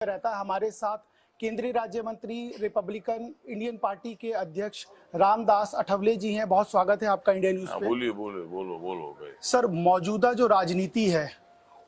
रहता है हमारे साथ केंद्रीय राज्य मंत्री रिपब्लिकन इंडियन पार्टी के अध्यक्ष रामदास अठवले जी हैं। बहुत स्वागत है आपका इंडिया न्यूज पे। बोलिए बोलो बोलो बोलो भाई। सर, मौजूदा जो राजनीति है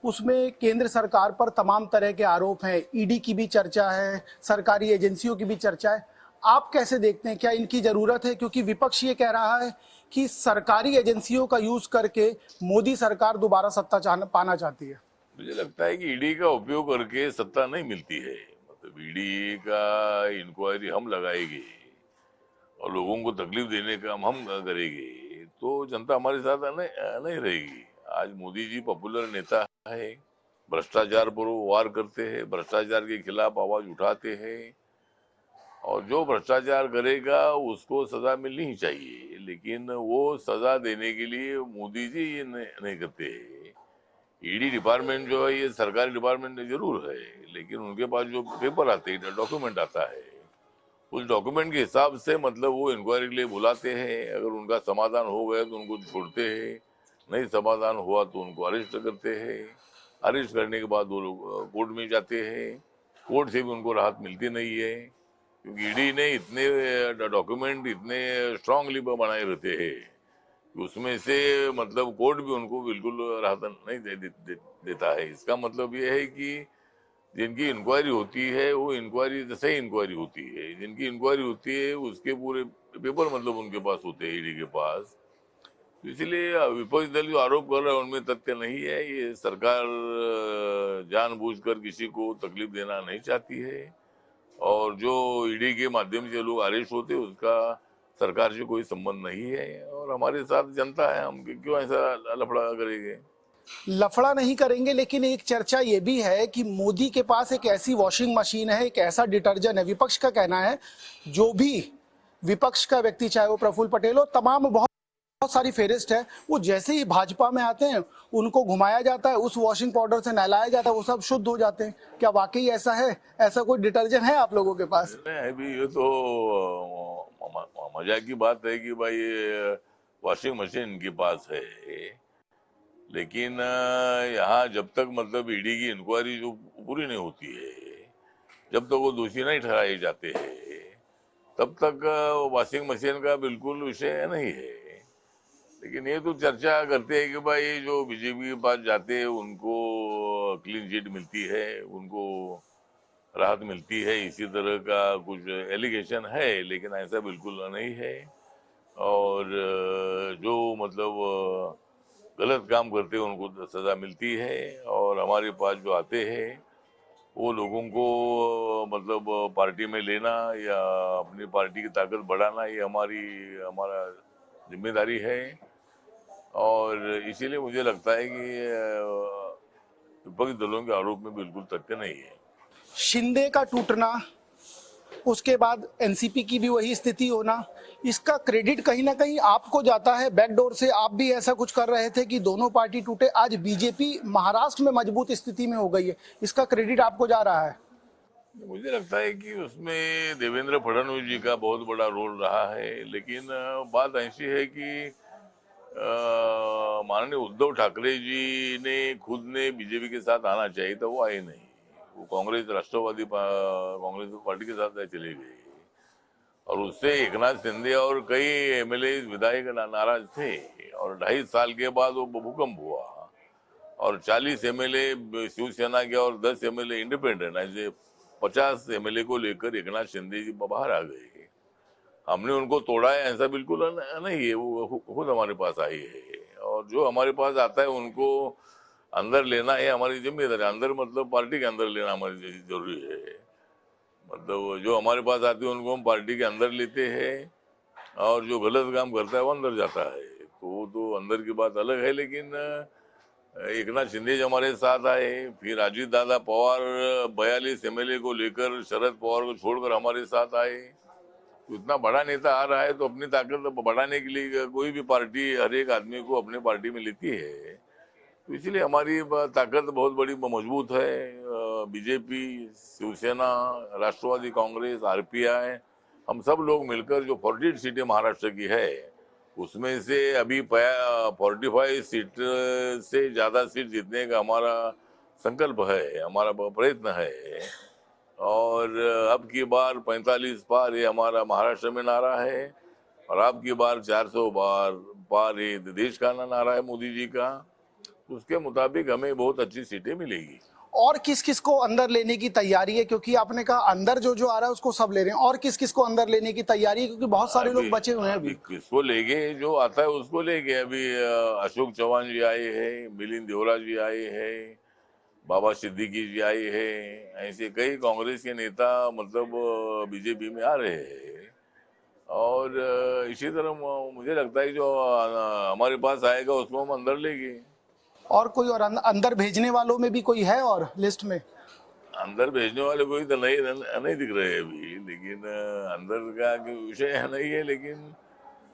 उसमें केंद्र सरकार पर तमाम तरह के आरोप हैं, ईडी की भी चर्चा है, सरकारी एजेंसियों की भी चर्चा है। आप कैसे देखते हैं, क्या इनकी जरूरत है? क्योंकि विपक्ष ये कह रहा है कि सरकारी एजेंसियों का यूज करके मोदी सरकार दोबारा सत्ता पाना चाहती है। मुझे लगता है कि ईडी का उपयोग करके सत्ता नहीं मिलती है। मतलब ईडी का इंक्वायरी हम लगाएंगे और लोगों को तकलीफ देने का हम करेंगे तो जनता हमारे साथ नहीं रहेगी। आज मोदी जी पॉपुलर नेता है, भ्रष्टाचार पर वो वार करते हैं, भ्रष्टाचार के खिलाफ आवाज उठाते हैं और जो भ्रष्टाचार करेगा उसको सजा मिलनी ही चाहिए। लेकिन वो सजा देने के लिए मोदी जी ये नहीं करते। ईडी डिपार्टमेंट जो है ये सरकारी डिपार्टमेंट जरूर है, लेकिन उनके पास जो पेपर आते हैं, डॉक्यूमेंट आता है, उस डॉक्यूमेंट के हिसाब से मतलब वो इंक्वायरी के लिए बुलाते हैं। अगर उनका समाधान हो गया तो उनको छोड़ते हैं, नहीं समाधान हुआ तो उनको अरेस्ट करते हैं। अरेस्ट करने के बाद वो लोग कोर्ट में जाते हैं, कोर्ट से भी उनको राहत मिलती नहीं है क्योंकि ईडी ने इतने डॉक्यूमेंट इतने स्ट्रांगली बनाए रहते हैं उसमें से मतलब कोर्ट भी उनको बिल्कुल राहत नहीं देता है। इसका मतलब ये है कि जिनकी इंक्वायरी होती है वो इंक्वायरी सही इंक्वायरी होती है, जिनकी इंक्वायरी होती है उसके पूरे पेपर मतलब उनके पास होते हैं ईडी के पास। तो इसलिए विपक्षी दल जो आरोप कर रहा है उनमें तथ्य नहीं है। ये सरकार जानबूझकर किसी को तकलीफ देना नहीं चाहती है और जो ईडी के माध्यम से लोग अरेस्ट होते हैं उसका सरकार से कोई संबंध नहीं है और हमारे साथ जनता है, हम क्यों ऐसा लफड़ा करेंगे। लफड़ा नहीं करेंगे, लेकिन एक चर्चा ये भी है कि मोदी के पास एक ऐसी वॉशिंग मशीन है, एक ऐसा डिटर्जेंट है। विपक्ष का कहना है, जो भी विपक्ष का व्यक्ति, चाहे वो प्रफुल्ल पटेल हो, तमाम बहुत सारी फेरिस्ट है, वो जैसे ही भाजपा में आते हैं उनको घुमाया जाता है, उस वॉशिंग पाउडर से नहलाया जाता है, वो सब शुद्ध हो जाते हैं। क्या वाकई ऐसा है? ऐसा कोई डिटर्जेंट है आप लोगों के पास? अभी ये तो मजाक की बात है कि भाई वॉशिंग मशीन इनके पास है, लेकिन यहाँ जब तक मतलब ईडी की इंक्वायरी जो पूरी नहीं होती है, जब तक वो दोषी नहीं ठहराए जाते हैं, तब तक वॉशिंग मशीन का बिल्कुल विषय नहीं है। लेकिन ये तो चर्चा करते हैं कि भाई जो बीजेपी के पास जाते हैं उनको क्लीन चिट मिलती है, उनको राहत मिलती है, इसी तरह का कुछ एलिगेशन है, लेकिन ऐसा बिल्कुल नहीं है। और जो मतलब गलत काम करते हैं उनको सजा मिलती है और हमारे पास जो आते हैं वो लोगों को मतलब पार्टी में लेना या अपनी पार्टी की ताकत बढ़ाना ये हमारा जिम्मेदारी है। और इसीलिए मुझे लगता है कि विपक्षी दलों के आरोप में बिल्कुल तथ्य नहीं है। शिंदे का टूटना, उसके बाद एनसीपी की भी वही स्थिति होना, इसका क्रेडिट कहीं ना कहीं आपको जाता है। बैकडोर से आप भी ऐसा कुछ कर रहे थे कि दोनों पार्टी टूटे। आज बीजेपी महाराष्ट्र में मजबूत स्थिति में हो गई है, इसका क्रेडिट आपको जा रहा है? मुझे लगता है कि उसमें देवेंद्र फडणवीस जी का बहुत बड़ा रोल रहा है, लेकिन बात ऐसी है कि माननीय उद्धव ठाकरे जी ने खुद ने बीजेपी के साथ आना चाहिए था, वो आए नहीं। वो कांग्रेस कांग्रेस पार्टी के साथ चले गए और उससे एकनाथ शिंदे और कई एमएलए विधायक नाराज थे और 2.5 साल के बाद वो भूकंप हुआ और 40 एमएलए शिवसेना के और 10 एमएलए इंडिपेंडेंट, ऐसे 50 एमएलए को लेकर एकनाथ शिंदे जी बाहर आ गए। हमने उनको तोड़ा है ऐसा बिल्कुल नहीं है, वो खुद हमारे पास आई है और जो हमारे पास आता है उनको अंदर लेना है हमारी जिम्मेदारी। अंदर मतलब पार्टी के अंदर लेना हमारी जरूरी है। मतलब जो हमारे पास आते हैं उनको हम पार्टी के अंदर लेते हैं और जो गलत काम करता है वो अंदर जाता है, तो वो तो अंदर की बात अलग है। लेकिन एकनाथ शिंदे जी हमारे साथ आए, फिर अजीत दादा पवार 42 एमएलए को लेकर शरद पवार को छोड़कर हमारे साथ आए। तो इतना बड़ा नेता आ रहा है तो अपनी ताकत बढ़ाने के लिए कोई भी पार्टी हर एक आदमी को अपने पार्टी में लेती है, तो इसलिए हमारी ताकत बहुत बड़ी मजबूत है। बीजेपी, शिवसेना, राष्ट्रवादी कांग्रेस, आरपीआई, हम सब लोग मिलकर जो 48 सीटें महाराष्ट्र की है उसमें से अभी 45 सीट से ज्यादा सीट जीतने का हमारा संकल्प है, हमारा प्रयत्न है और अब की बार 45 पार ये हमारा महाराष्ट्र में नारा है, और अब की बार 400 पार ये देश का नारा है मोदी जी का। उसके मुताबिक हमें बहुत अच्छी सीटें मिलेगी। और किस किस को अंदर लेने की तैयारी है, क्योंकि आपने कहा अंदर जो जो आ रहा है उसको सब ले रहे हैं, और किस किस को अंदर लेने की तैयारी है, क्योंकि बहुत सारे लोग बचे हुए हैं अभी। किसको लेंगे, जो आता है उसको लेंगे। अभी अशोक चौहान जी आए हैं, मिलिंद देवरा जी आए हैं, बाबा सिद्दीकी जी आए हैं, ऐसे कई कांग्रेस के नेता मतलब बीजेपी में आ रहे हैं। और इसी तरह मुझे लगता है जो हमारे पास आएगा उसको हम अंदर लेंगे। और कोई और अंदर भेजने वालों में भी कोई है और लिस्ट में? अंदर भेजने वाले कोई तो नहीं दिख रहे अभी, लेकिन अंदर का विषय नहीं है। लेकिन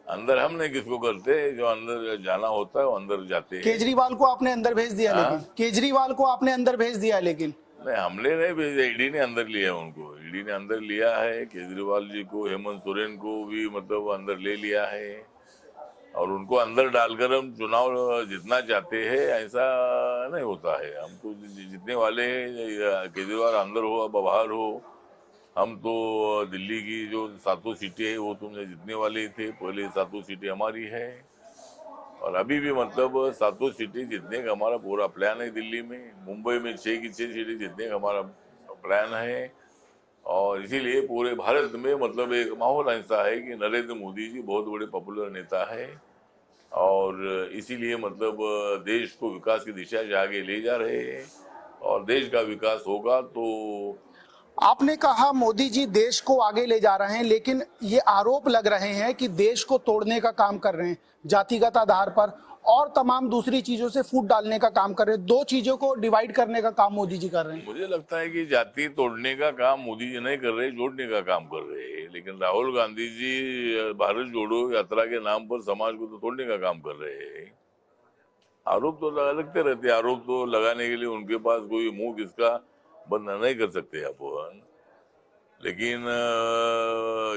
अंदर हम नहीं किसको करते, जो अंदर जाना होता है वो अंदर जाते हैं। केजरीवाल को आपने अंदर भेज दिया, लेकिन केजरीवाल को आपने अंदर भेज दिया, लेकिन नहीं, हमने नहीं भेजा, ईडी ने अंदर लिया उनको। ईडी ने अंदर लिया है केजरीवाल जी को, हेमंत सोरेन को भी मतलब अंदर ले लिया है, और उनको अंदर डालकर हम चुनाव जीतना चाहते हैं ऐसा नहीं होता है। हमको जीतने वाले केजरीवाल अंदर हो अब बाहर हो, हम तो दिल्ली की जो 7 सीटें है वो तुमने जीतने वाले थे, पहले 7 सीटें हमारी है, और अभी भी मतलब 7 सीटें जीतने का हमारा पूरा प्लान है। दिल्ली में, मुंबई में 6 की 6 सीटें जीतने का हमारा प्लान है। और इसीलिए पूरे भारत में मतलब एक माहौल ऐसा है कि नरेंद्र मोदी जी बहुत बड़े पॉपुलर नेता है, और इसीलिए मतलब देश को विकास की दिशा से आगे ले जा रहे हैं, और देश का विकास होगा तो। आपने कहा मोदी जी देश को आगे ले जा रहे हैं, लेकिन ये आरोप लग रहे हैं कि देश को तोड़ने का काम कर रहे हैं, जातिगत आधार पर और तमाम दूसरी चीजों से फूट डालने का काम कर रहे हैं। 2 चीजों को डिवाइड करने का काम मोदी जी कर रहे हैं। मुझे लगता है कि जाति तोड़ने का काम मोदी जी नहीं कर रहे, जोड़ने का काम कर रहे हैं। लेकिन राहुल गांधी जी भारत जोड़ो यात्रा के नाम पर समाज को तो तोड़ने का काम कर रहे हैं। आरोप तो लगते रहते, आरोप तो लगाने के लिए उनके पास कोई मुंह किसका बंद नहीं कर सकते अपन। लेकिन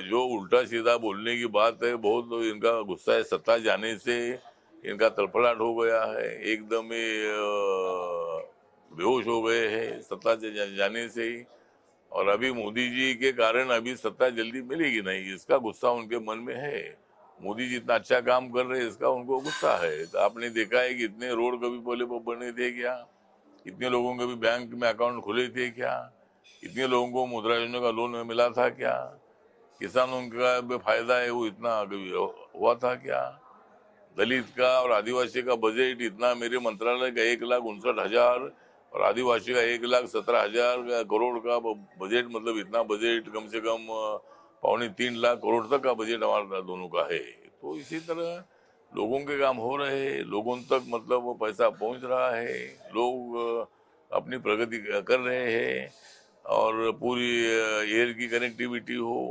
जो उल्टा सीधा बोलने की बात है, बहुत इनका गुस्सा है। सत्ता जाने से इनका तड़फड़ाहट हो गया है, एकदम ही बेहोश हो गए हैं सत्ता जाने से ही। और अभी मोदी जी के कारण अभी सत्ता जल्दी मिलेगी नहीं, इसका गुस्सा उनके मन में है। मोदी जी इतना अच्छा काम कर रहे हैं, इसका उनको गुस्सा है। तो आपने देखा है कि इतने रोड कभी पहले बने थे क्या, इतने लोगों के भी बैंक में अकाउंट खुले थे क्या, इतने लोगों को मुद्रा योजना का लोन मिला था क्या, किसानों का भी फायदा है वो इतना कभी हुआ था क्या, दलित का और आदिवासी का बजट इतना, मेरे मंत्रालय का 1,59,000 और आदिवासी का 1,17,000 करोड़ का बजट, मतलब इतना बजट कम से कम 2.25 लाख करोड़ तक का बजट हमारा दोनों का है। तो इसी तरह लोगों के काम हो रहे हैं, लोगों तक मतलब पैसा पहुंच रहा है, लोग अपनी प्रगति कर रहे हैं, और पूरी एयर की कनेक्टिविटी हो,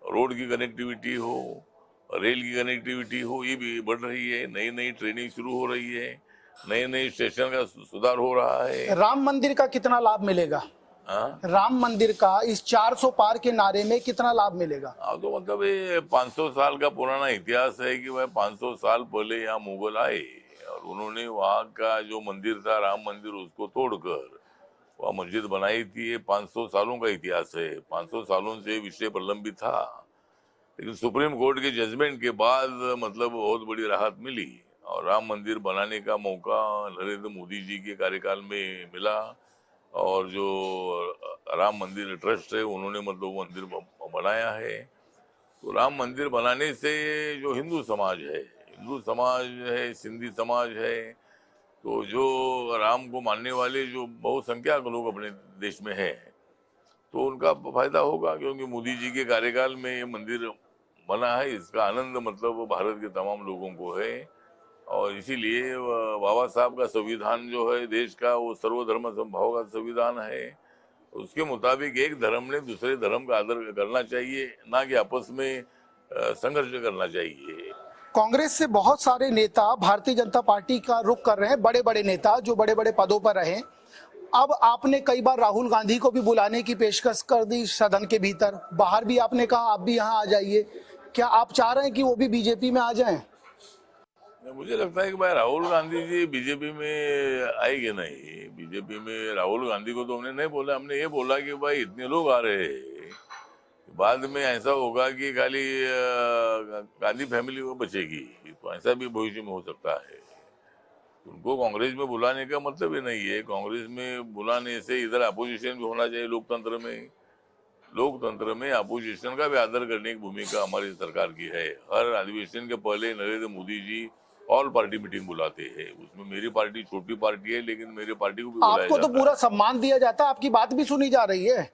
रोड की कनेक्टिविटी हो, रेल की कनेक्टिविटी हो, ये भी बढ़ रही है। नई नई ट्रेनिंग शुरू हो रही है, नए नए स्टेशन का सुधार हो रहा है। राम मंदिर का कितना लाभ मिलेगा? राम मंदिर का इस 400 पार के नारे में कितना लाभ मिलेगा? तो मतलब ये 500 साल का पुराना इतिहास है कि वह 500 साल पहले यहाँ मुगल आए, और उन्होंने वहाँ का जो मंदिर था राम मंदिर, उसको तोड़कर वह मस्जिद बनाई थी। ये 500 सालों का इतिहास है, 500 सालों से विषय प्रलंबित था। लेकिन सुप्रीम कोर्ट के जजमेंट के बाद मतलब बहुत बड़ी राहत मिली, और राम मंदिर बनाने का मौका नरेंद्र मोदी जी के कार्यकाल में मिला। और जो राम मंदिर ट्रस्ट है उन्होंने मतलब मंदिर बनाया है। तो राम मंदिर बनाने से जो हिंदू समाज है, सिंधी समाज है, तो जो राम को मानने वाले जो बहुसंख्यक लोग अपने देश में है, तो उनका फायदा होगा, क्योंकि मोदी जी के कार्यकाल में ये मंदिर बना है। इसका आनंद मतलब भारत के तमाम लोगों को है, और इसीलिए बाबा साहब का संविधान जो है देश का, वो सर्वधर्म समभाव का संविधान है। उसके मुताबिक एक धर्म ने दूसरे धर्म का आदर करना चाहिए, ना कि आपस में संघर्ष करना चाहिए। कांग्रेस से बहुत सारे नेता भारतीय जनता पार्टी का रुख कर रहे हैं, बड़े बड़े नेता जो बड़े बड़े पदों पर रहे। अब आपने कई बार राहुल गांधी को भी बुलाने की पेशकश कर दी सदन के भीतर, बाहर भी आपने कहा आप भी यहाँ आ जाइए। क्या आप चाह रहे हैं कि वो भी बीजेपी में आ जाएं? मुझे लगता है कि भाई राहुल गांधी जी बीजेपी में आएंगे नहीं। बीजेपी में राहुल गांधी को तो हमने नहीं बोला, हमने ये बोला कि भाई इतने लोग आ रहे हैं, बाद में ऐसा होगा कि खाली गांधी फैमिली वो बचेगी, तो ऐसा भी भविष्य में हो सकता है। उनको कांग्रेस में बुलाने का मतलब ही नहीं है। कांग्रेस में बुलाने से इधर अपोजिशन भी होना चाहिए। लोकतंत्र में अपोजिशन का भी आदर करने की भूमिका हमारी सरकार की है। हर अधिवेशन के पहले Narendra Modi ji all party meeting बुलाते हैं। उसमें मेरी पार्टी छोटी पार्टी है, लेकिन मेरी पार्टी को भी बुलाया आपको तो जाता पूरा है। सम्मान दिया जाता है, आपकी बात भी सुनी जा रही है,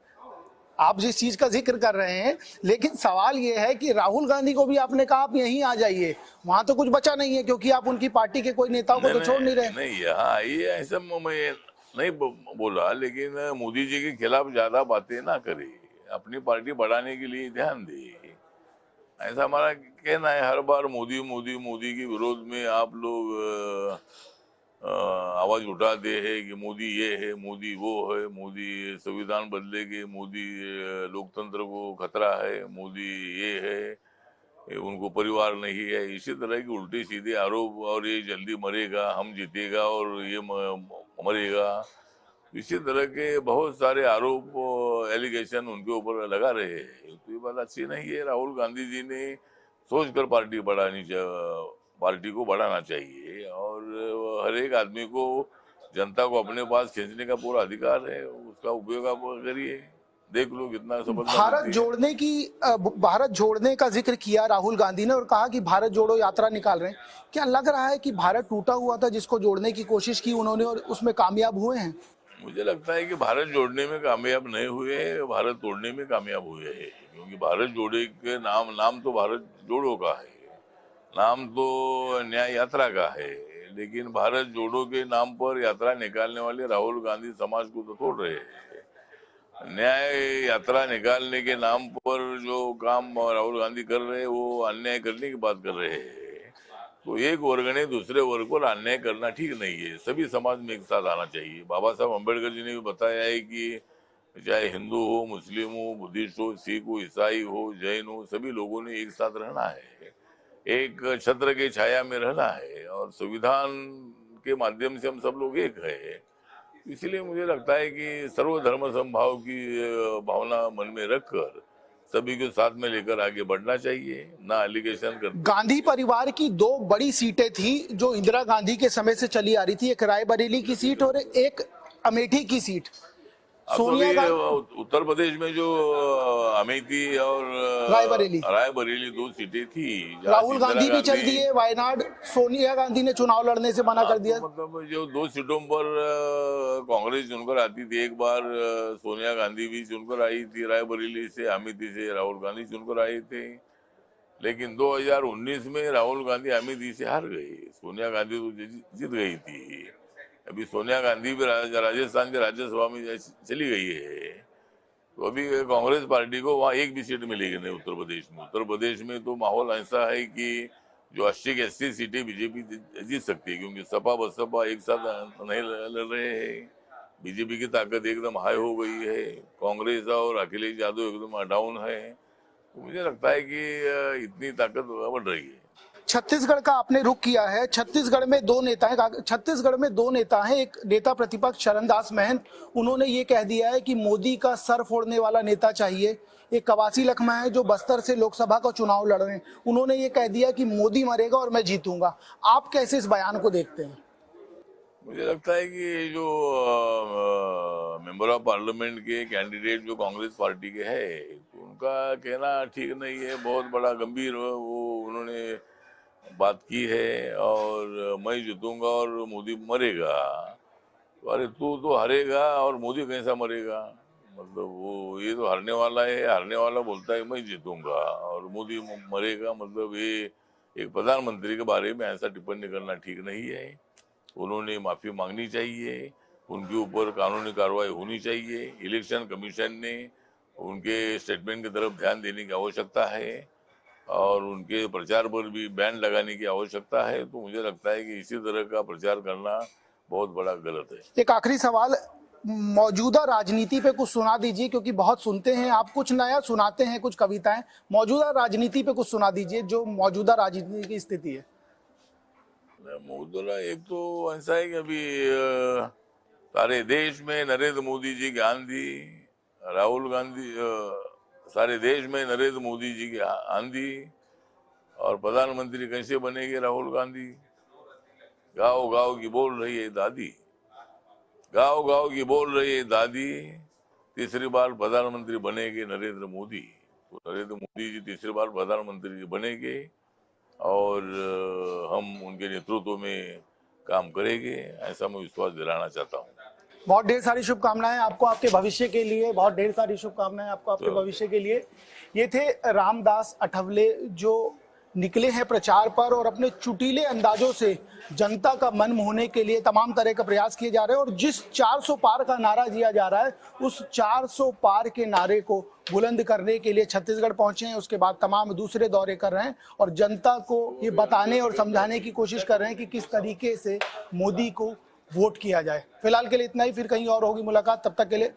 आप जिस चीज का जिक्र कर रहे हैं। लेकिन सवाल यह है कि राहुल गांधी को भी आपने कहा आप यहीं आ जाइए, वहां तो कुछ बचा नहीं है, क्योंकि आप उनकी पार्टी के कोई नेताओं को तो छोड़ नहीं रहे। नहीं, यहाँ ये ऐसा मैं नहीं बोला, लेकिन मोदी जी के खिलाफ ज्यादा बातें ना करे, अपनी पार्टी बढ़ाने के लिए ध्यान दे, ऐसा हमारा कहना है। हर बार मोदी मोदी मोदी के विरोध में आप लोग आवाज उठाते हैं कि मोदी ये है, मोदी वो है, मोदी संविधान बदलेंगे, मोदी लोकतंत्र को खतरा है, मोदी ये है, ये उनको परिवार नहीं है। इसी तरह की उल्टे सीधे आरोप, और ये जल्दी मरेगा, हम जीतेगा और ये मरेगा, इसी तरह के बहुत सारे आरोप एलिगेशन उनके ऊपर लगा रहे हैं। तो ये बात अच्छी नहीं है। राहुल गांधी जी ने सोचकर पार्टी को बढ़ाना चाहिए, और हर एक आदमी को, जनता को अपने पास खींचने का पूरा अधिकार है, उसका उपयोग आप करिए। देख लो कितना सफलता मिलती है। भारत जोड़ने का जिक्र किया राहुल गांधी ने और कहा कि भारत जोड़ो यात्रा निकाल रहे हैं। क्या लग रहा है कि भारत टूटा हुआ था, जिसको जोड़ने की कोशिश की उन्होंने और उसमें कामयाब हुए हैं? मुझे लगता है कि भारत जोड़ने में कामयाब नहीं हुए हैं, भारत तोड़ने में कामयाब हुए हैं। क्योंकि भारत जोड़े के नाम तो भारत जोड़ो का है, नाम तो न्याय यात्रा का है, लेकिन भारत जोड़ो के नाम पर यात्रा निकालने वाले राहुल गांधी समाज को तो तोड़ रहे हैं। न्याय यात्रा निकालने के नाम पर जो काम राहुल गांधी कर रहे हैं, वो अन्याय करने की बात कर रहे हैं। तो एक वर्ग ने दूसरे वर्ग पर अन्याय करना ठीक नहीं है। सभी समाज में एक साथ आना चाहिए। बाबा साहब अम्बेडकर जी ने भी बताया है कि चाहे हिंदू हो, मुस्लिम हो, बुद्धिस्ट हो, सिख हो, ईसाई हो, जैन हो, सभी लोगों ने एक साथ रहना है, एक छत्र के छाया में रहना है, और संविधान के माध्यम से हम सब लोग एक है। इसलिए मुझे लगता है कि सर्वधर्म समभाव की भावना मन में रखकर सभी को साथ में लेकर आगे बढ़ना चाहिए, ना एलिगेशन कर। गांधी परिवार की दो बड़ी सीटें थी जो इंदिरा गांधी के समय से चली आ रही थी, एक रायबरेली की सीट और एक अमेठी की सीट। सोनिया गांधी, उत्तर प्रदेश में जो अमेठी और रायबरेली दो सीटें थी, राहुल गांधी भी चल दिए वायनाड, सोनिया गांधी ने चुनाव लड़ने से मना कर दिया। तो मतलब जो दो सीटों पर कांग्रेस चुनकर आती थी, एक बार सोनिया गांधी भी चुनकर आई थी रायबरेली से, अमेठी से राहुल गांधी चुनकर आए थे। लेकिन 2019 में राहुल गांधी अमेठी से हार गए, सोनिया गांधी तो जीत गई थी। अभी सोनिया गांधी भी राजस्थान के राज्यसभा में चली गई है, तो अभी कांग्रेस पार्टी को वहाँ एक भी सीट मिलेगी नहीं उत्तर प्रदेश में। उत्तर प्रदेश में तो माहौल ऐसा है कि जो 80 की 80 सीटें बीजेपी जीत सकती है, क्योंकि सपा बसपा एक साथ नहीं लड़ रहे हैं। बीजेपी की ताकत एकदम हाई हो गई है, कांग्रेस और अखिलेश यादव एकदम डाउन है। तो मुझे लगता है कि इतनी ताकत बढ़ रही है। छत्तीसगढ़ का आपने रुख किया है। छत्तीसगढ़ में दो नेता हैं, एक नेता प्रतिपक्ष शरणदास महंत, उन्होंने ये कह दिया है कि मोदी का सर फोड़ने वाला नेता चाहिए। एक कवासी लखमा है जो बस्तर से लोकसभा का चुनाव लड़ रहे हैं, उन्होंने ये कह दिया कि मोदी मरेगा और मैं जीतूंगा। आप कैसे इस बयान को देखते हैं? मुझे लगता है कि जो मेंबर ऑफ पार्लियामेंट के कैंडिडेट जो कांग्रेस पार्टी के हैं, तो उनका कहना ठीक नहीं है। बहुत बड़ा गंभीर वो उन्होंने बात की है, और मैं जीतूंगा और मोदी मरेगा। तो अरे तू तो हारेगा और मोदी कैसा मरेगा? मतलब वो ये तो हारने वाला है, हारने वाला बोलता है मैं जीतूंगा और मोदी मरेगा। मतलब ये एक प्रधानमंत्री के बारे में ऐसा टिप्पणी करना ठीक नहीं है। उन्होंने माफी मांगनी चाहिए, उनके ऊपर कानूनी कार्रवाई होनी चाहिए। इलेक्शन कमीशन ने उनके स्टेटमेंट की तरफ ध्यान देने की आवश्यकता है, और उनके प्रचार पर भी बैन लगाने की आवश्यकता है। तो मुझे लगता है कि इसी तरह का प्रचार करना बहुत बड़ा गलत है। एक आखिरी सवाल, मौजूदा राजनीति पे कुछ सुना दीजिए, क्योंकि बहुत सुनते हैं आप, कुछ नया सुनाते हैं, कुछ कविताएं। मौजूदा राजनीति पे कुछ सुना दीजिए, जो मौजूदा राजनीति की स्थिति है। मुद्दा एक तो ऐसा है कि अभी सारे देश में नरेंद्र मोदी जी की आंधी, राहुल गांधी, सारे देश में नरेंद्र मोदी जी की आंधी, और प्रधानमंत्री कैसे बनेंगे राहुल गांधी? गाँव गाँव की बोल रही है दादी, गाँव गाँव की बोल रही है दादी, तीसरी बार प्रधानमंत्री बनेंगे नरेंद्र मोदी। तो नरेंद्र मोदी जी तीसरी बार प्रधानमंत्री बनेंगे और हम उनके नेतृत्व में काम करेंगे, ऐसा मैं विश्वास दिलाना चाहता हूँ। बहुत ढेर सारी शुभकामनाएं आपको आपके भविष्य के लिए, बहुत ढेर सारी शुभकामनाएं आपको आपके भविष्य के लिए। ये थे रामदास अठवले जो निकले हैं प्रचार पर और अपने चुटीले अंदाजों से जनता का मन मोहने के लिए तमाम तरह का प्रयास किए जा रहे हैं। और जिस 400 पार का नारा दिया जा रहा है, उस 400 पार के नारे को बुलंद करने के लिए छत्तीसगढ़ पहुंचे हैं। उसके बाद तमाम दूसरे दौरे कर रहे हैं और जनता को ये बताने और समझाने की कोशिश कर रहे हैं कि किस तरीके से मोदी को वोट किया जाए। फिलहाल के लिए इतना ही, फिर कहीं और होगी मुलाकात, तब तक के लिए।